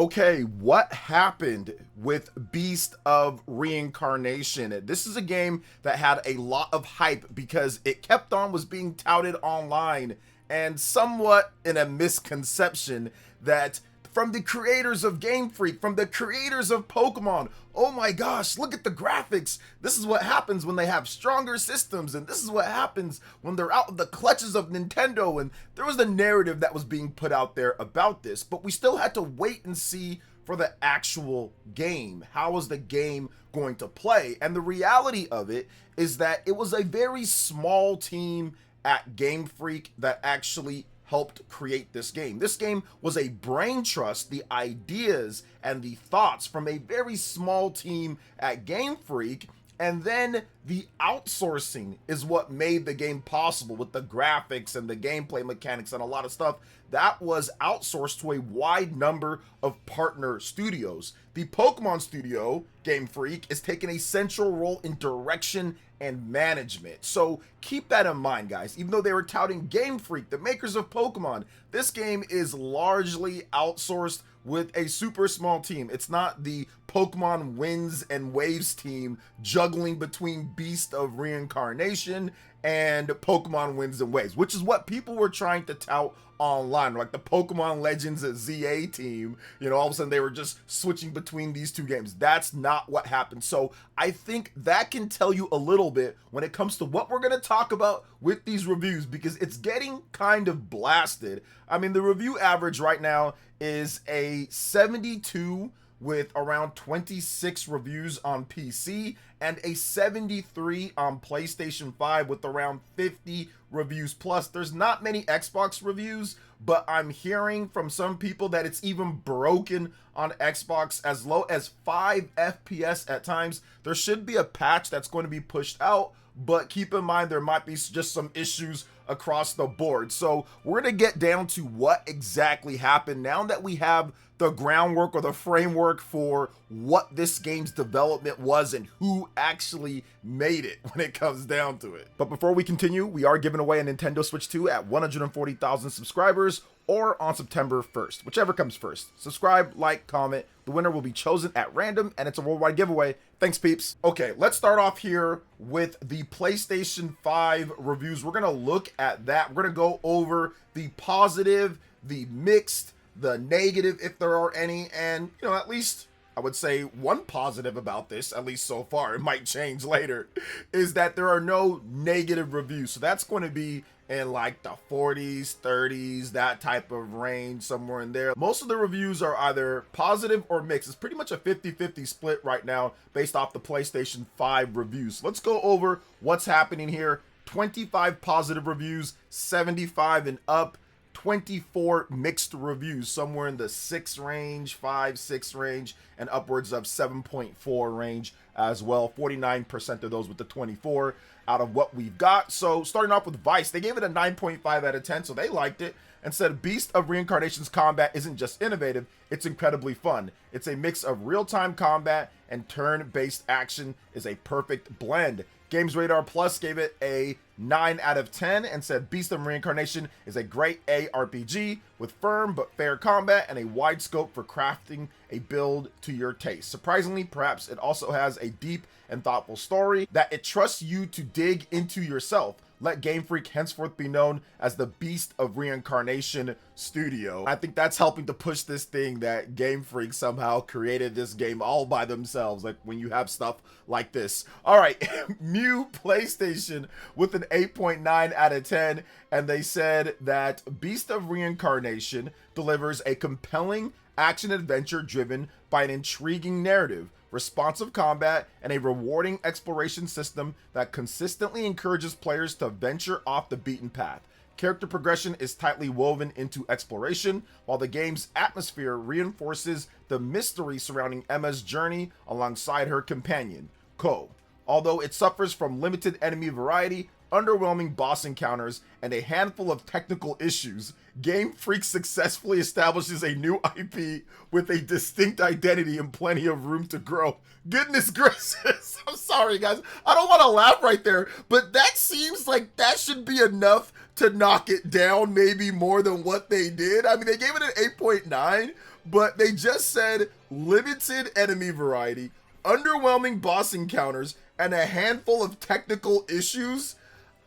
Okay, what happened with Beast of Reincarnation? This is a game that had a lot of hype because it kept on was being touted online and somewhat in a misconception that from the creators of Game Freak, from the creators of Pokemon, oh my gosh, look at the graphics. This is what happens when they have stronger systems, and this is what happens when they're out of the clutches of Nintendo. And there was the narrative that was being put out there about this, but we still had to wait and see for the actual game. How was the game going to play? And the reality of it is that it was a very small team at Game Freak that actually helped create this game. This game was a brain trust, the ideas and the thoughts from a very small team at Game Freak, and then the outsourcing is what made the game possible with the graphics and the gameplay mechanics and a lot of stuff that was outsourced to a wide number of partner studios. The Pokemon studio, Game Freak, is taking a central role in direction and management. So keep that in mind, guys. Even though they were touting Game Freak, the makers of Pokemon, this game is largely outsourced with a super small team. It's not the Pokemon Winds and Waves team juggling between Beast of Reincarnation and Pokemon Winds and Waves, which is what people were trying to tout online, like the Pokemon Legends ZA team. You know, all of a sudden they were just switching between these two games. That's not what happened. So I think that can tell you a little bit when it comes to what we're going to talk about with these reviews, because it's getting kind of blasted. I mean, the review average right now is a 72 with around 26 reviews on PC and a 73 on PlayStation 5 with around 50 reviews plus. There's not many Xbox reviews, but I'm hearing from some people that it's even broken on Xbox as low as 5 FPS at times. There should be a patch that's going to be pushed out, but keep in mind there might be just some issues across the board. So we're going to get down to what exactly happened now that we have the groundwork or the framework for what this game's development was and who actually made it when it comes down to it. But before we continue, we are giving away a Nintendo Switch 2 at 140,000 subscribers or on September 1st, whichever comes first. Subscribe, like, comment. The winner will be chosen at random, and it's a worldwide giveaway. Thanks, peeps. Okay, let's start off here with the PlayStation 5 reviews. We're gonna look at that. We're gonna go over the positive, the mixed, the negative, if there are any, and, you know, at least I would say one positive about this, at least so far, it might change later, is that there are no negative reviews. So that's going to be in like the 40s, 30s, that type of range, somewhere in there. Most of the reviews are either positive or mixed. It's pretty much a 50-50 split right now based off the PlayStation 5 reviews. Let's go over what's happening here. 25 positive reviews, 75 and up. 24 mixed reviews, somewhere in the 6 range, 5, 6 range, and upwards of 7.4 range as well. 49% of those with the 24 out of what we've got. So starting off with Vice, they gave it a 9.5 out of 10, so they liked it, and said Beast of Reincarnation's combat isn't just innovative, it's incredibly fun. It's a mix of real-time combat and turn-based action is a perfect blend. Games Radar Plus gave it a 9 out of 10 and said Beast of Reincarnation is a great ARPG with firm but fair combat and a wide scope for crafting a build to your taste. Surprisingly, perhaps it also has a deep and thoughtful story that it trusts you to dig into yourself. Let Game Freak henceforth be known as the Beast of Reincarnation studio. I think that's helping to push this thing that Game Freak somehow created this game all by themselves, like when you have stuff like this. All right, Mew PlayStation with an 8.9 out of 10, and they said that Beast of Reincarnation delivers a compelling action-adventure driven by an intriguing narrative, responsive combat, and a rewarding exploration system that consistently encourages players to venture off the beaten path. Character progression is tightly woven into exploration, while the game's atmosphere reinforces the mystery surrounding Emma's journey alongside her companion, Ko. Although it suffers from limited enemy variety, underwhelming boss encounters, and a handful of technical issues, Game Freak successfully establishes a new IP with a distinct identity and plenty of room to grow. Goodness gracious. I'm sorry, guys. I don't want to laugh right there, but that seems like that should be enough to knock it down maybe more than what they did. I mean, they gave it an 8.9, but they just said limited enemy variety, underwhelming boss encounters, and a handful of technical issues.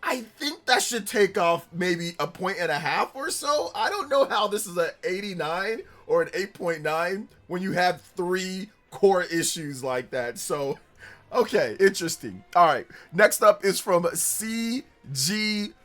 I think that should take off maybe a 1.5 or so. I don't know how this is an 89 or an 8.9 when you have 3 core issues like that. So, okay, interesting. All right, next up is from CG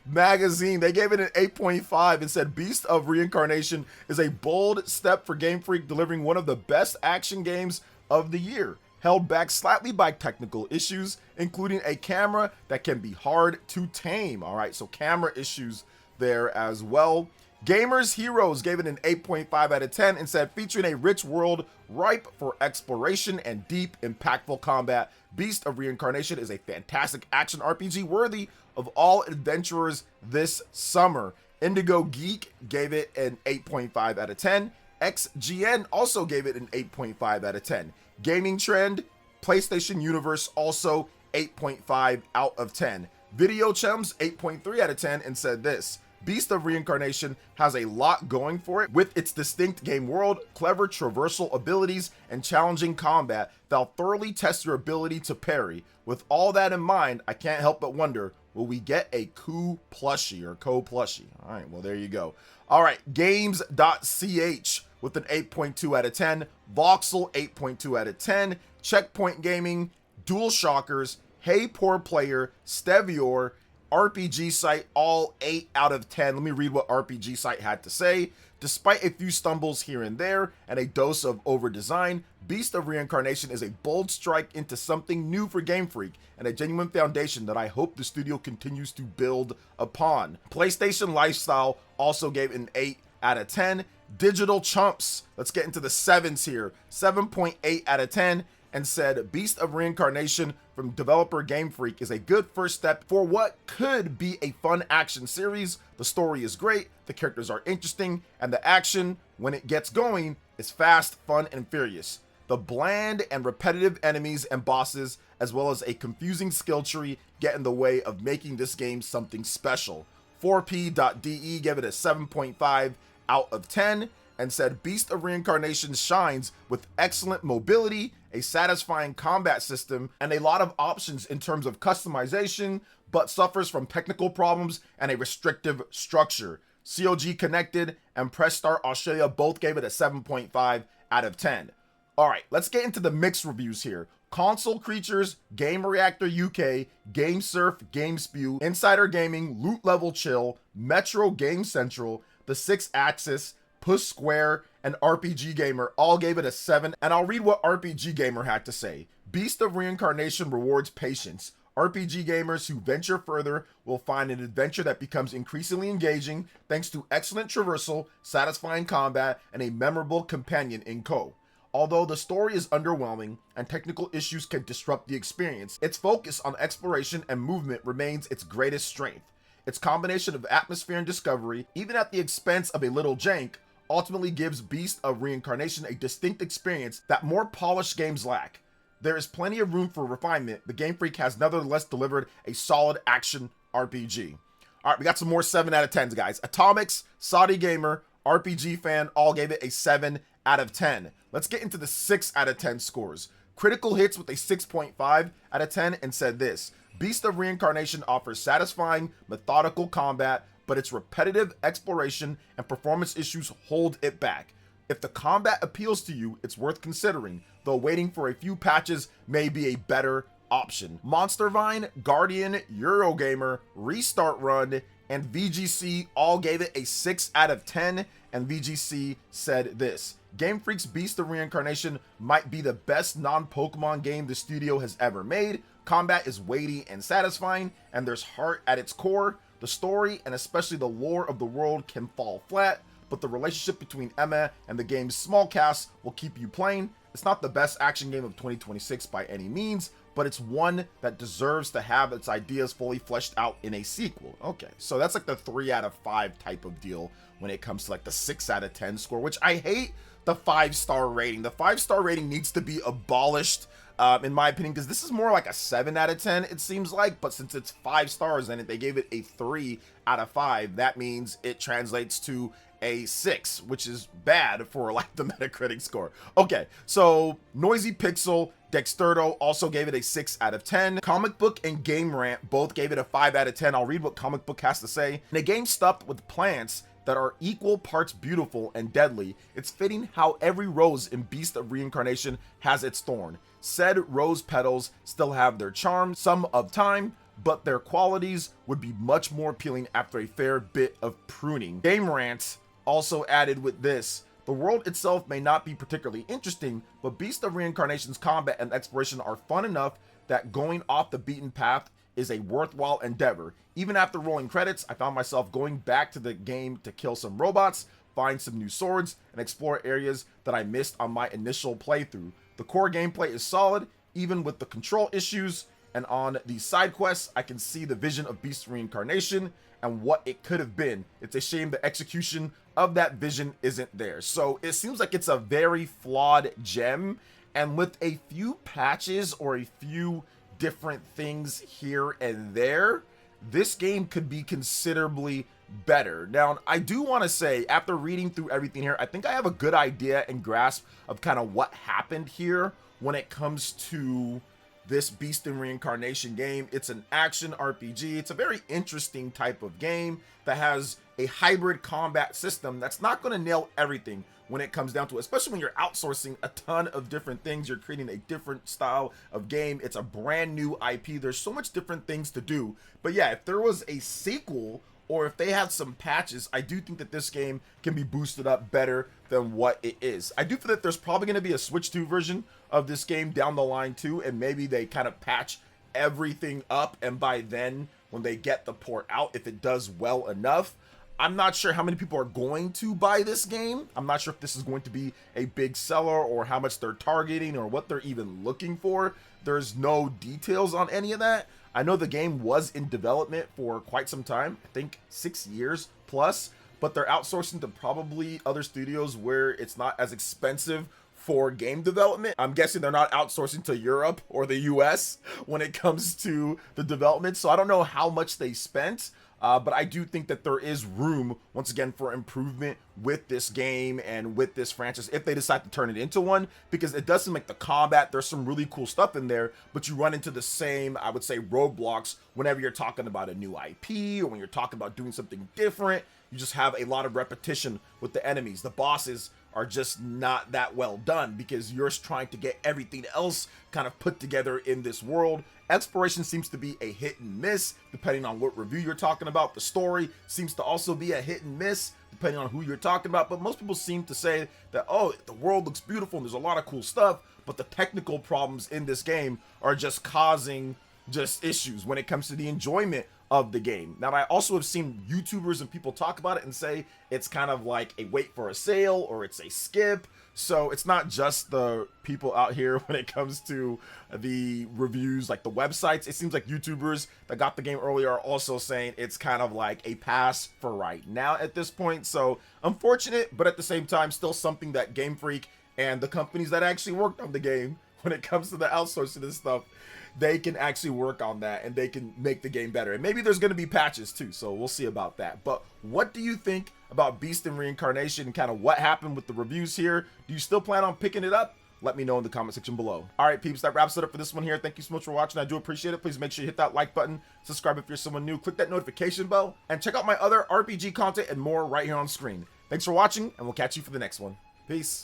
Magazine. They gave it an 8.5 and said Beast of Reincarnation is a bold step for Game Freak, delivering one of the best action games of the year. Held back slightly by technical issues, including a camera that can be hard to tame. All right, so camera issues there as well. Gamers Heroes gave it an 8.5 out of 10 and said, featuring a rich world ripe for exploration and deep, impactful combat, Beast of Reincarnation is a fantastic action RPG worthy of all adventurers this summer. Indigo Geek gave it an 8.5 out of 10. XGN also gave it an 8.5 out of 10. Gaming Trend, PlayStation Universe also 8.5 out of 10. Video Chums 8.3 out of 10 and said this: Beast of Reincarnation has a lot going for it with its distinct game world, clever traversal abilities, and challenging combat that'll thoroughly test your ability to parry. With all that in mind, I can't help but wonder, will we get a Ko plushie or Co plushie? All right, well, there you go. All right, games.ch with an 8.2 out of 10, Voxel 8.2 out of 10, Checkpoint Gaming, Dual Shockers, Hey Poor Player, Stevior, RPG Site, all 8 out of 10. Let me read what RPG Site had to say. Despite a few stumbles here and there and a dose of over-design, Beast of Reincarnation is a bold strike into something new for Game Freak and a genuine foundation that I hope the studio continues to build upon. PlayStation Lifestyle also gave an 8 out of 10. Digital Chumps, let's get into the 7s here, 7.8 out of 10, and said Beast of Reincarnation from developer Game Freak is a good first step for what could be a fun action series. The story is great, the characters are interesting, and the action, when it gets going, is fast, fun, and furious. The bland and repetitive enemies and bosses, as well as a confusing skill tree, get in the way of making this game something special. 4P.de gave it a 7.5 out of 10 and said Beast of Reincarnation shines with excellent mobility, a satisfying combat system, and a lot of options in terms of customization, but suffers from technical problems and a restrictive structure. COG Connected and Press Start Australia both gave it a 7.5 out of 10. All right, let's get into the mixed reviews here. Console Creatures, Game Reactor UK, Game Surf, Game Spew, Insider Gaming, Loot Level Chill, Metro Game Central, The 6 Axis, Push Square, and RPG Gamer all gave it a 7, and I'll read what RPG Gamer had to say. Beast of Reincarnation rewards patience. RPG gamers who venture further will find an adventure that becomes increasingly engaging thanks to excellent traversal, satisfying combat, and a memorable companion in Ko. Although the story is underwhelming and technical issues can disrupt the experience, its focus on exploration and movement remains its greatest strength. Its combination of atmosphere and discovery, even at the expense of a little jank, ultimately gives Beast of Reincarnation a distinct experience that more polished games lack. There is plenty of room for refinement, but Game Freak has nevertheless delivered a solid action RPG. All right, we got some more 7 out of 10s, guys. Atomics, Saudi Gamer, RPG Fan all gave it a 7 out of 10. Let's get into the 6 out of 10 scores. Critical Hits with a 6.5 out of 10 and said this: Beast of Reincarnation offers satisfying, methodical combat, but its repetitive exploration and performance issues hold it back. If the combat appeals to you, it's worth considering, though waiting for a few patches may be a better option. Monstervine, Guardian, Eurogamer, Restart Run, and VGC all gave it a 6 out of 10, and VGC said this: Game Freak's Beast of Reincarnation might be the best non-Pokemon game the studio has ever made. Combat is weighty and satisfying, and there's heart at its core. The story, and especially the lore of the world, can fall flat, but the relationship between Emma and the game's small cast will keep you playing. It's not the best action game of 2026 by any means, but it's one that deserves to have its ideas fully fleshed out in a sequel. Okay, so that's like the 3 out of 5 type of deal when it comes to like the 6 out of 10 score, which I hate the 5-star rating. The 5-star rating needs to be abolished, in my opinion, because this is more like a 7 out of 10, it seems like, but since it's 5 stars and they gave it a 3 out of 5, that means it translates to a 6, which is bad for like the Metacritic score. Okay, so Noisy Pixel, Dexterto also gave it a 6 out of 10. Comic Book and Game Rant both gave it a 5 out of 10. I'll read what Comic Book has to say. In a game stuffed with plants that are equal parts beautiful and deadly, it's fitting how every rose in Beast of Reincarnation has its thorn. Said rose petals still have their charm, some of time, but their qualities would be much more appealing after a fair bit of pruning. Game Rant also added with this: the world itself may not be particularly interesting, but Beast of Reincarnation's combat and exploration are fun enough that going off the beaten path is a worthwhile endeavor. Even after rolling credits, I found myself going back to the game to kill some robots, find some new swords, and explore areas that I missed on my initial playthrough. The core gameplay is solid, even with the control issues, and on these side quests, I can see the vision of Beast Reincarnation and what it could have been. It's a shame the execution of that vision isn't there. So it seems like it's a very flawed gem, and with a few patches or a few different things here and there, this game could be considerably better. Now, I do want to say, after reading through everything here, I think I have a good idea and grasp of kind of what happened here when it comes to this Beast in Reincarnation game. It's an action RPG. It's a very interesting type of game that has a hybrid combat system that's not going to nail everything when it comes down to it, especially when you're outsourcing a ton of different things. You're creating a different style of game. It's a brand new IP. There's so much different things to do. But yeah, if there was a sequel, or if they had some patches, I do think that this game can be boosted up better than what it is. I do feel that there's probably going to be a Switch 2 version of this game down the line too, and maybe they kind of patch everything up, and by then, when they get the port out, if it does well enough, I'm not sure how many people are going to buy this game. I'm not sure if this is going to be a big seller, or how much they're targeting, or what they're even looking for. There's no details on any of that. I know the game was in development for quite some time, I think 6 years plus, but they're outsourcing to probably other studios where it's not as expensive for game development. I'm guessing they're not outsourcing to Europe or the US when it comes to the development, so I don't know how much they spent. But I do think that there is room, once again, for improvement with this game and with this franchise if they decide to turn it into one, because it doesn't make the combat, there's some really cool stuff in there, but you run into the same, I would say, roadblocks whenever you're talking about a new IP or when you're talking about doing something different. You just have a lot of repetition with the enemies. The bosses are just not that well done because you're trying to get everything else kind of put together in this world. Exploration seems to be a hit and miss depending on what review you're talking about. The story seems to also be a hit and miss depending on who you're talking about, but most people seem to say that, oh, the world looks beautiful and there's a lot of cool stuff, but the technical problems in this game are just causing just issues when it comes to the enjoyment of the game. Now, I also have seen YouTubers and people talk about it and say it's kind of like a wait for a sale or it's a skip. So it's not just the people out here when it comes to the reviews, like the websites. It seems like YouTubers that got the game earlier are also saying it's kind of like a pass for right now at this point. So unfortunate, but at the same time, still something that Game Freak and the companies that actually worked on the game, when it comes to the outsourcing and stuff, they can actually work on that and they can make the game better. And maybe there's going to be patches too, so we'll see about that. But what do you think about Beast in Reincarnation and kind of what happened with the reviews here? Do you still plan on picking it up? Let me know in the comment section below. All right, peeps, that wraps it up for this one here. Thank you so much for watching. I do appreciate it. Please make sure you hit that like button, subscribe if you're someone new, click that notification bell, and check out my other RPG content and more right here on screen. Thanks for watching, and we'll catch you for the next one. Peace.